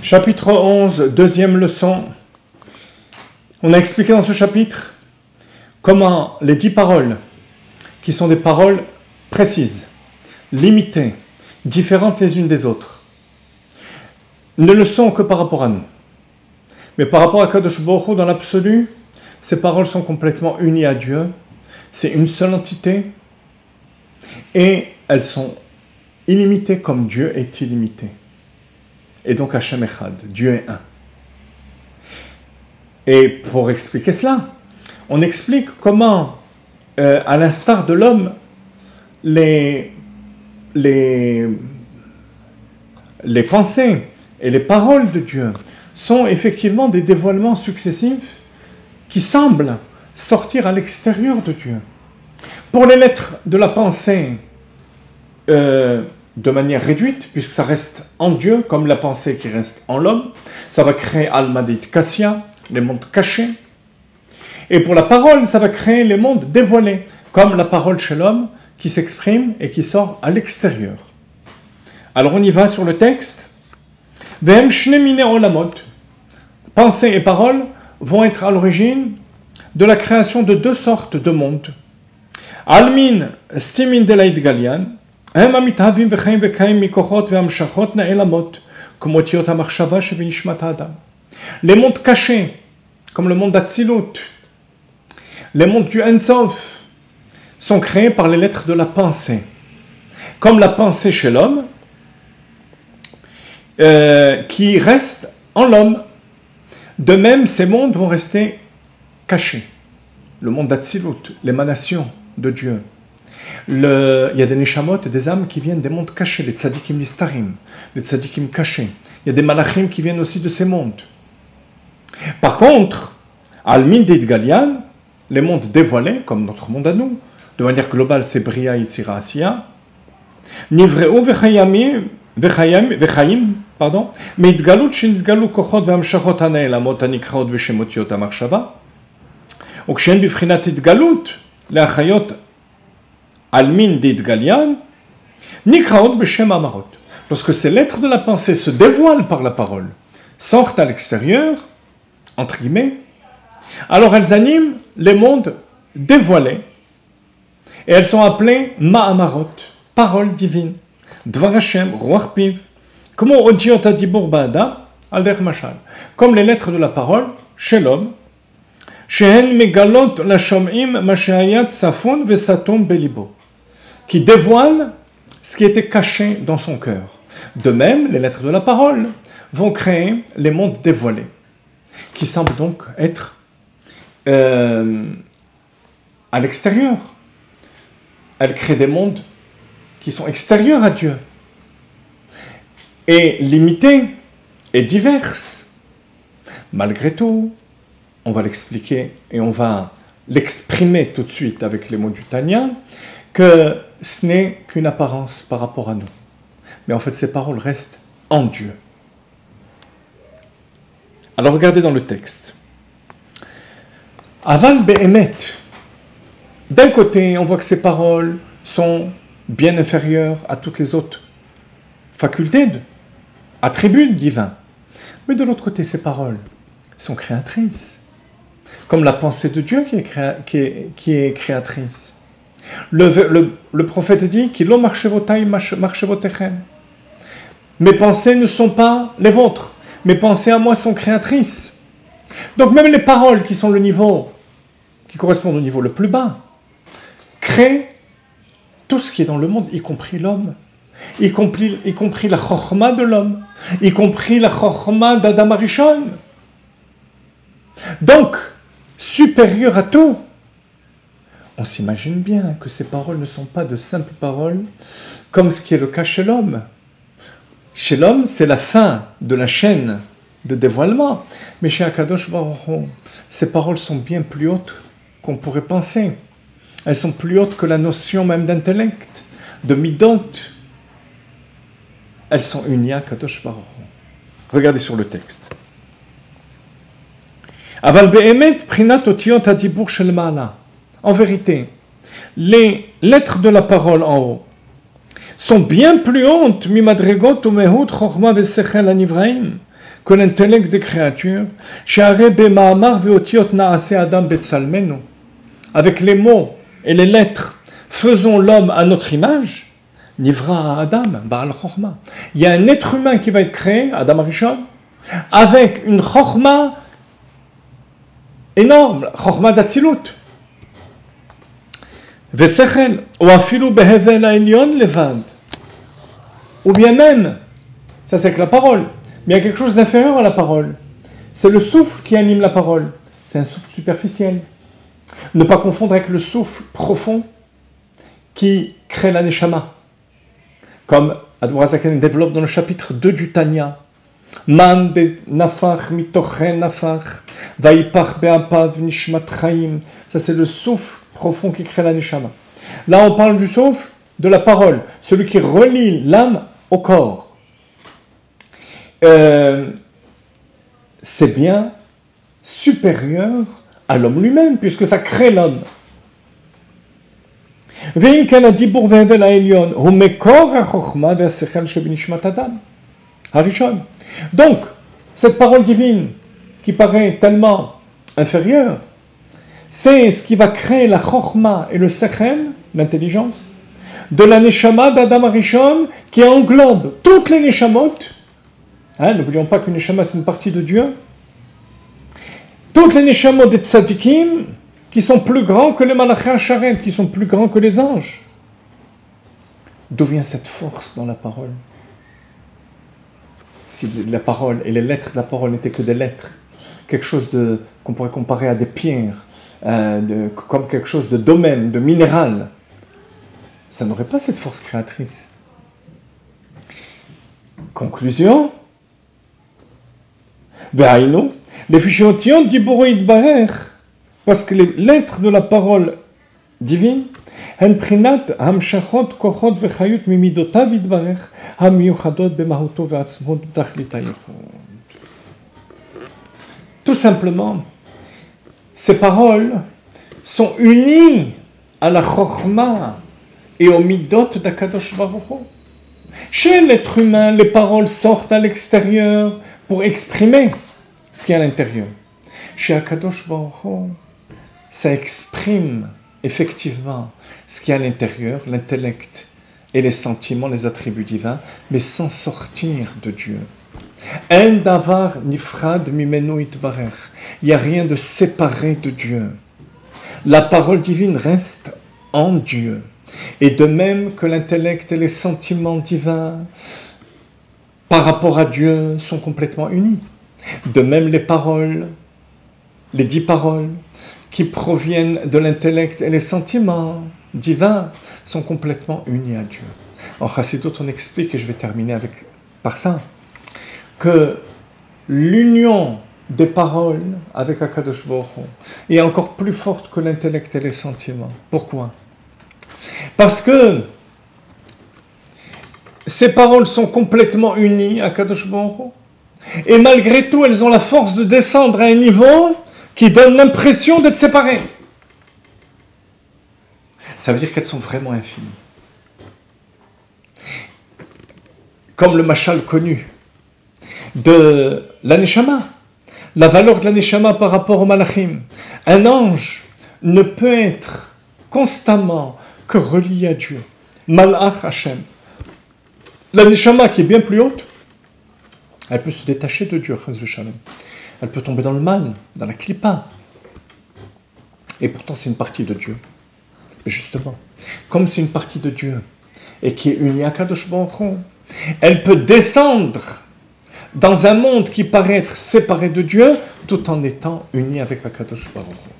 Chapitre 11, deuxième leçon. On a expliqué dans ce chapitre comment les 10 paroles, qui sont des paroles précises, limitées, différentes les unes des autres, ne le sont que par rapport à nous. Mais par rapport à Kadosh Baruch Hu, dans l'absolu, ces paroles sont complètement unies à Dieu. C'est une seule entité et elles sont illimitées comme Dieu est illimité. Et donc Hashem Echad, Dieu est un. Et pour expliquer cela, on explique comment, à l'instar de l'homme, les pensées et les paroles de Dieu sont effectivement des dévoilements successifs qui semblent sortir à l'extérieur de Dieu. Pour les lettres de la pensée, de manière réduite, puisque ça reste en Dieu, comme la pensée qui reste en l'homme, ça va créer Al-Madit Kassia, les mondes cachés. Et pour la parole, ça va créer les mondes dévoilés, comme la parole chez l'homme qui s'exprime et qui sort à l'extérieur. Alors on y va sur le texte. Vehem shne mine olamot. Pensée et parole vont être à l'origine de la création de deux sortes de mondes. Almin stimin delaid galian. Les mondes cachés, comme le monde d'Atsilut, les mondes du Ensof, sont créés par les lettres de la pensée. Comme la pensée chez l'homme, qui reste en l'homme. De même, ces mondes vont rester cachés. Le monde d'Atsilut, l'émanation de Dieu. Il y a des neshamot, des âmes qui viennent des mondes cachés, les tzadikim listarim, les tzadikim cachés. Il y a des malachim qui viennent aussi de ces mondes. Par contre, al-min dit Galian, les mondes dévoilés, comme notre monde à nous, de manière globale, c'est Bria, Yitzira, Asiya, Nivreu vechayim, pardon, mais itgalut shenitgalu kochot ve'amshachot ha'ne'elamot hanikraot b'shemotiot ha'marshava, ukshen b'frinat itgalut, le'achayot Almin dit Galian, Nikraot Beshem Amarot. Lorsque ces lettres de la pensée se dévoilent par la parole, sortent à l'extérieur, entre guillemets, alors elles animent les mondes dévoilés et elles sont appelées Ma'amarot, paroles divines, Dvar Hashem, Ruach Piv, comme Odiot Adibur Ba'ada, Alder Mashal, comme les lettres de la parole chez l'homme, Shehen Megalot la Shom'im Mashayat Safon Vesatom Belibo, qui dévoile ce qui était caché dans son cœur. De même, les lettres de la parole vont créer les mondes dévoilés, qui semblent donc être à l'extérieur. Elles créent des mondes qui sont extérieurs à Dieu, et limités, et diverses. Malgré tout, on va l'expliquer et on va l'exprimer tout de suite avec les mots du Tanya, que ce n'est qu'une apparence par rapport à nous. Mais en fait, ces paroles restent en Dieu. Alors regardez dans le texte. Aval be'emet. D'un côté, on voit que ces paroles sont bien inférieures à toutes les autres facultés, attributs divins. Mais de l'autre côté, ces paroles sont créatrices. Comme la pensée de Dieu qui est créatrice. Le prophète dit qu'il mes pensées ne sont pas les vôtres, mes pensées à moi sont créatrices. Donc même les paroles qui sont le niveau, qui correspondent au niveau le plus bas, créent tout ce qui est dans le monde, y compris l'homme, y compris la chokhma de l'homme, y compris la chokhma d'Adam Arishon. Donc, supérieur à tout. On s'imagine bien que ces paroles ne sont pas de simples paroles, comme ce qui est le cas chez l'homme. Chez l'homme, c'est la fin de la chaîne de dévoilement. Mais chez Akadosh Baruch Hu, ces paroles sont bien plus hautes qu'on pourrait penser. Elles sont plus hautes que la notion même d'intellect, de midot. Elles sont unies à Akadosh Baruch Hu. Regardez sur le texte. Aval be'emet prinat otiot hadibur shel ma'ala. En vérité, les lettres de la parole en haut sont bien plus hautes que l'intellect des créatures, avec les mots et les lettres, faisons l'homme à notre image, Nivra Adam, Baal Chochma. Il y a un être humain qui va être créé, Adam Arishon, avec une Chochma énorme, Chochma d'Atsilut. Vesechel, ou afilu behevel ha'elyon levad. Ou bien même, ça c'est que la parole, mais il y a quelque chose d'inférieur à la parole. C'est le souffle qui anime la parole. C'est un souffle superficiel. Ne pas confondre avec le souffle profond qui crée la neshama. Comme Admorazaken développe dans le chapitre 2 du Tanya. Man de nafach mitochen nafach, vaipach be'apav nishmat chaim. Ça c'est le souffle profond qui crée la neshama. Là on parle du souffle de la parole, celui qui relie l'âme au corps. C'est bien supérieur à l'homme lui-même, puisque ça crée l'homme. Donc, cette parole divine, qui paraît tellement inférieure, c'est ce qui va créer la chokhma et le sechel, l'intelligence, de la neshama d'Adam Arishon, qui englobe toutes les neshamot. N'oublions pas qu'une neshama, c'est une partie de Dieu. Toutes les neshamot des tzadikim, qui sont plus grands que les malachim sharet, qui sont plus grands que les anges. D'où vient cette force dans la parole? Si la parole et les lettres de la parole n'étaient que des lettres, quelque chose qu'on pourrait comparer à des pierres, comme quelque chose de domaine, de minéral, ça n'aurait pas cette force créatrice. Conclusion. Ve'ainu, les fichiotion diburo yitbarech, parce que les lettres de la parole divine, הן בחינת המשכות כוחות וחיות ממידותיו יתברך המיוחדות במהותו ועצמות בתכלית הייחוד. Tout simplement, ces paroles sont unies à la chokhma et aux midot d'Akadosh Baruch Hu. Chez l'être humain, les paroles sortent à l'extérieur pour exprimer ce qui est à l'intérieur. Chez Akadosh Baruch Hu, ça exprime effectivement ce qui est à l'intérieur, l'intellect et les sentiments, les attributs divins, mais sans sortir de Dieu. En davar nifrad mimenu itbarech. Il n'y a rien de séparé de Dieu. La parole divine reste en Dieu. Et de même que l'intellect et les sentiments divins par rapport à Dieu sont complètement unis. De même les paroles, les 10 paroles qui proviennent de l'intellect et les sentiments divins sont complètement unis à Dieu. En Chassidut, on explique, et je vais terminer par ça, que l'union des paroles avec Akadosh Baruch Hu est encore plus forte que l'intellect et les sentiments. Pourquoi? Parce que ces paroles sont complètement unies à Akadosh Baruch Hu, et malgré tout, elles ont la force de descendre à un niveau qui donne l'impression d'être séparées. Ça veut dire qu'elles sont vraiment infinies. Comme le mashal connu de la neshama, la valeur de la neshama par rapport au malachim. Un ange ne peut être constamment que relié à Dieu. Malach Hashem. La neshama qui est bien plus haute, elle peut se détacher de Dieu, chas v'shalom. Elle peut tomber dans le mal, dans la klippa. Et pourtant, c'est une partie de Dieu. Et justement, comme c'est une partie de Dieu et qui est unie à Kadosh Baruch Hu, elle peut descendre dans un monde qui paraît être séparé de Dieu tout en étant unie avec Kadosh Baruch Hu.